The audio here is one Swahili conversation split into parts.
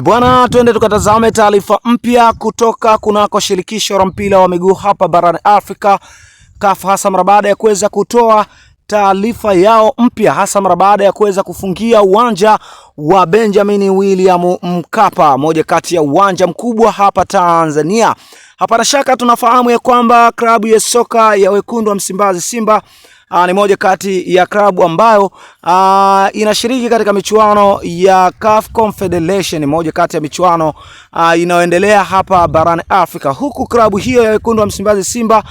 Bwana, twende tukatazame taarifa mpya kutoka kunako shirikisho la mpira wa miguu hapa barani Afrika CAF, hasa mara baada ya kuweza kutoa taarifa yao mpya, hasa mara baada ya kuweza kufungia uwanja wa Benjamin William Mkapa, moja kati ya uwanja mkubwa hapa Tanzania. Hapana shaka tunafahamu ya kwamba klabu ya soka ya wekundu wa Msimbazi Simba ni moja kati ya klabu ambayo inashiriki katika michuano ya CAF Confederation, moja kati ya michuano inayoendelea hapa barani Afrika, huku klabu hiyo ya wekundu wa Msimbazi Simba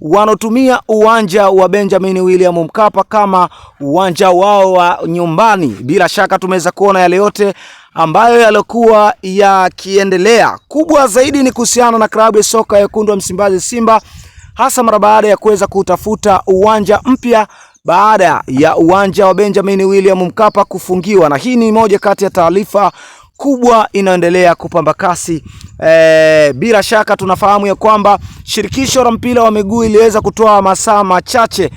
wanotumia uwanja wa Benjamin William Mkapa kama uwanja wao wa nyumbani. Bila shaka tumeweza kuona yale yote ambayo yalikuwa yakiendelea. Kubwa zaidi ni kuhusiana na klabu ya soka ya wekundu wa Msimbazi Simba, hasa mara baada ya kuweza kutafuta uwanja mpya baada ya uwanja wa Benjamin William Mkapa kufungiwa, na hii ni moja kati ya taarifa kubwa inaendelea kupamba kasi. Bila shaka tunafahamu ya kwamba shirikisho la mpira wa miguu iliweza kutoa masaa machache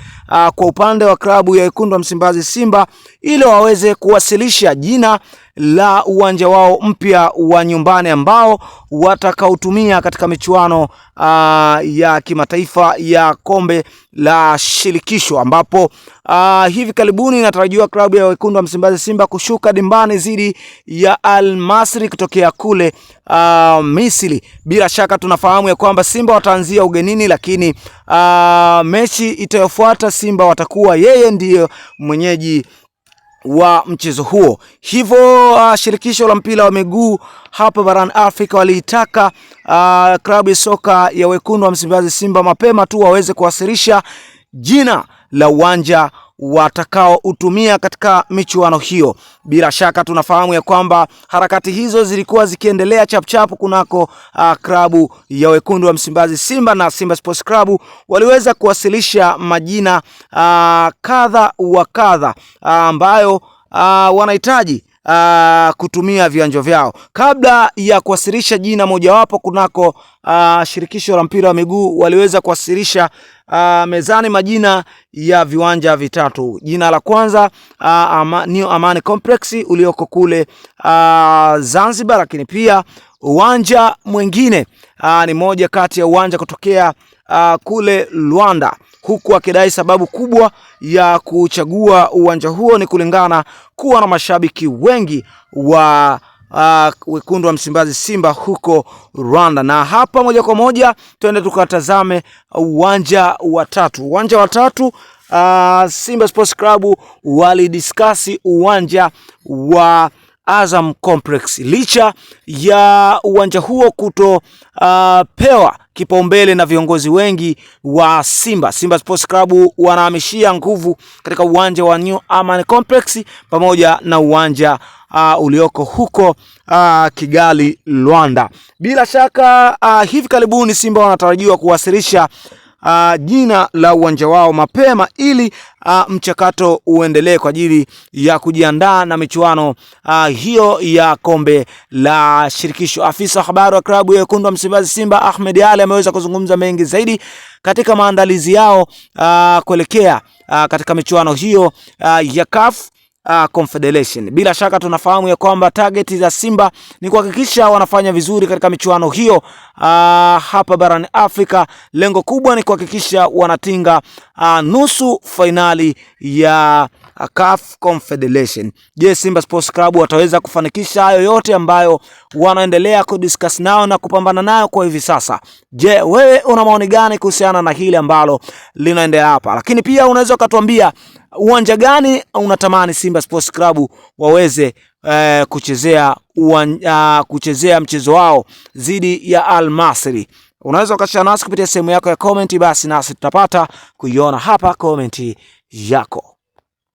kwa upande wa klabu ya wekundu wa Msimbazi Simba ili waweze kuwasilisha jina la uwanja wao mpya wa nyumbani ambao watakaotumia katika michuano ya kimataifa ya kombe la shirikisho, ambapo hivi karibuni inatarajiwa klabu ya wekundu wa Msimbazi Simba kushuka dimbani dhidi ya Al Masry kutokea kule Misri. Bila shaka tunafahamu ya kwamba Simba wataanzia ugenini, lakini mechi itayofuata Simba watakuwa yeye ndiyo mwenyeji wa mchezo huo. Hivyo shirikisho la mpira wa miguu hapa barani Afrika waliitaka klabu ya soka ya wekundu wa Msimbazi Simba mapema tu waweze kuwasilisha jina la uwanja watakao utumia katika michuano hiyo. Bila shaka tunafahamu ya kwamba harakati hizo zilikuwa zikiendelea chapchapu kunako klabu ya wekundu wa Msimbazi Simba, na Simba Sports Club waliweza kuwasilisha majina kadha wa kadha ambayo wanahitaji kutumia viwanja vyao. Kabla ya kuwasilisha jina mojawapo kunako shirikisho la mpira wa miguu waliweza kuwasilisha mezani majina ya viwanja vitatu. Jina la kwanza New Amani Complex ulioko kule Zanzibar, lakini pia uwanja mwingine ni moja kati ya uwanja kutokea kule Rwanda, huku akidai sababu kubwa ya kuchagua uwanja huo ni kulingana kuwa na mashabiki wengi wa wekundu wa Msimbazi Simba huko Rwanda. Na hapa moja kwa moja twende tukatazame uwanja wa tatu. Uwanja wa tatu Simba Sports Club walidiskasi uwanja wa Azam Complex, licha ya uwanja huo kuto pewa kipaumbele na viongozi wengi wa Simba. Simba Sports Club wanahamishia nguvu katika uwanja wa New Amani Complex pamoja na uwanja ulioko huko Kigali, Rwanda. Bila shaka hivi karibuni Simba wanatarajiwa kuwasilisha jina la uwanja wao mapema ili mchakato uendelee kwa ajili ya kujiandaa na michuano hiyo ya kombe la shirikisho. Afisa habari wa klabu ya wekundu wa Msimbazi Simba Ahmed Ali ameweza kuzungumza mengi zaidi katika maandalizi yao kuelekea katika michuano hiyo ya CAF Confederation. Bila shaka tunafahamu ya kwamba target za Simba ni kuhakikisha wanafanya vizuri katika michuano hiyo hapa barani Afrika. Lengo kubwa ni kuhakikisha wanatinga nusu finali ya CAF Confederation. Je, Simba Sports Club wataweza kufanikisha hayo yote ambayo wanaendelea kudiscuss nao na kupambana nayo kwa hivi sasa? Je, wewe una maoni gani kuhusiana na hili ambalo linaendelea hapa? Lakini pia unaweza ukatuambia uwanja gani unatamani Simba Sports Club waweze kuchezea mchezo wao dhidi ya Al Masry. Unaweza ukashare nasi kupitia sehemu yako ya comment, basi nasi tutapata kuiona hapa comment yako.